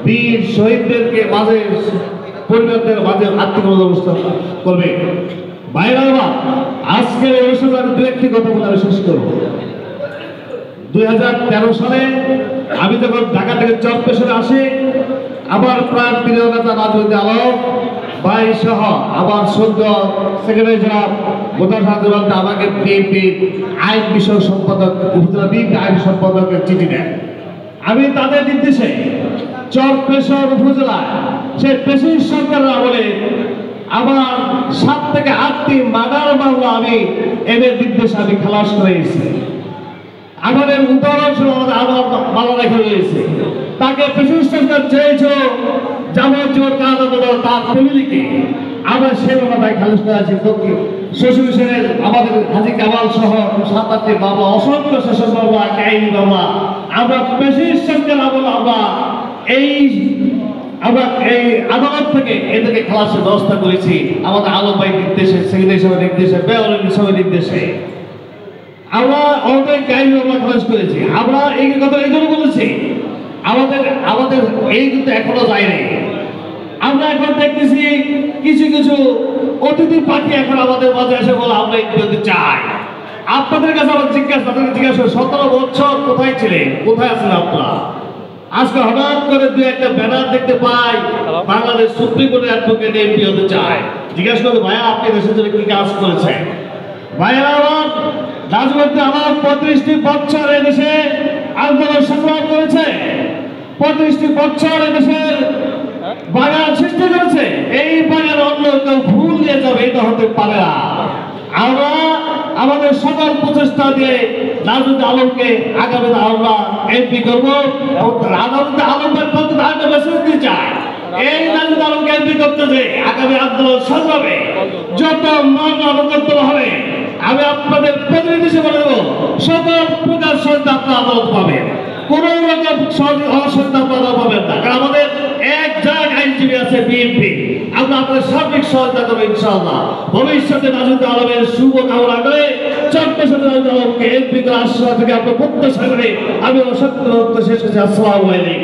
বীর শহীদদেরকে মাঝে পরিবারদের মাঝে আর্থিক ব্যবস্থা করবে। ভাইরা আমার, আজকের এই অনুষ্ঠানে আমি দু একটি কথা বলে আমি শেষ করব। 2013 সালে আমি যখন ঢাকা থেকে চরপেশনে আসি, আমার প্রাণ প্রিয় নেতা রাজনৈতিক আলম ভাই সহ আমার সদ্য সেক্রেটারি জনাব বলতে আমাকে বিএনপি আইন বিষয়ক সম্পাদক, উপজেলা বিএনপি আইন সম্পাদকের চিঠি দেন। আমি তাদের নির্দেশে চরপেশন উপজেলায় সে পেশির সরকারের আমলে আমার 7 থেকে 8টি মার্ডার মামলা আমি এদের নির্দেশে আমি খালাস করেছি। আমাদের উদাহরণস্বরূপ আমাদের মালা রেখে রয়েছে। তাকে পেশির সরকার চেয়েছিল যাবজ্জীবন কারাদণ্ড তার ফ্যামিলিকে, আমরা সে মামলায় খালাস করেছি। শ্বশুর সেনের আমাদের হাজি কামাল সহ 7-8টি মামলা, অসংখ্য শাসন মামলা, আইনি মামলা, আমরা পেশির সরকার আমলে আমরা এই আদালত থেকে এদেরকে খালাসের ব্যবস্থা করেছি আমাদের আলম ভাই নির্দেশে, সেক্রেটারি সাহেবের নির্দেশে, বেআইনি সাহেবের নির্দেশে আমরা অনেক আইনি মামলা খালাস করেছি। আমরা এই কথা এই জন্য বলেছি, আমাদের এই কিন্তু এখনো যায়নি। আমরা এখন দেখতেছি কিছু কিছু অতিথি পার্টি এখন আমাদের মাঝে এসে বলে আমরা এই বিরোধী চাই। আপনাদের কাছে আমার জিজ্ঞাসা 17 বছর কোথায় ছিলেন, কোথায় আছেন আপনারা? আজকে হঠাৎ করে দু একটা ব্যানার দেখতে পাই বাংলাদেশ সুপ্রিম কোর্টের অ্যাডভোকেট এমপি হতে চায়। জিজ্ঞাসা করতে, ভাইয়া আপনি দেশের জন্য কি কাজ করেছেন? ভাইয়া আমার রাজনীতি আমার 35টি বছর এদেশে আন্দোলন সংগ্রাম করেছে, 35টি বছর এদেশের বাগান সৃষ্টি করেছে। এই বাগান অন্য কেউ ভুল নিয়ে যাবে এটা হতে পারে না। আমরা আমাদের সকল প্রচেষ্টা দিয়ে রাজনীতি আলমকে আগামী আমরা এমপি করবো। রাজনীতি আলমের পক্ষে একটা মেসেজ দিতে চাই, এই রাজনীতি আলমকে এমপি করতে যে আগামী আন্দোলন সংগ্রামে যত করতে হবে, আমি আপনাদের প্রতিনিধি হিসেবে বলে দেবো সকল প্রকার সহায়তা আপনারা আদালত পাবেন, কোন রকম অসহায়তা আপনারা পাবেন না। কারণ আমাদের এক জায়গায় আইনজীবী আছে বিএনপি, আমরা আপনাদের সার্বিক সহায়তা করবো ইনশাআল্লাহ। ভবিষ্যতে রাজনীতি আলমের শুভ কামনা করে চরপেশন রাজনীতি আলমকে এমপি করার আশ্বাস থেকে আপনার প্রত্যাশা করে আমি অসংখ্য শেষ করছি। আসসালামু আলাইকুম।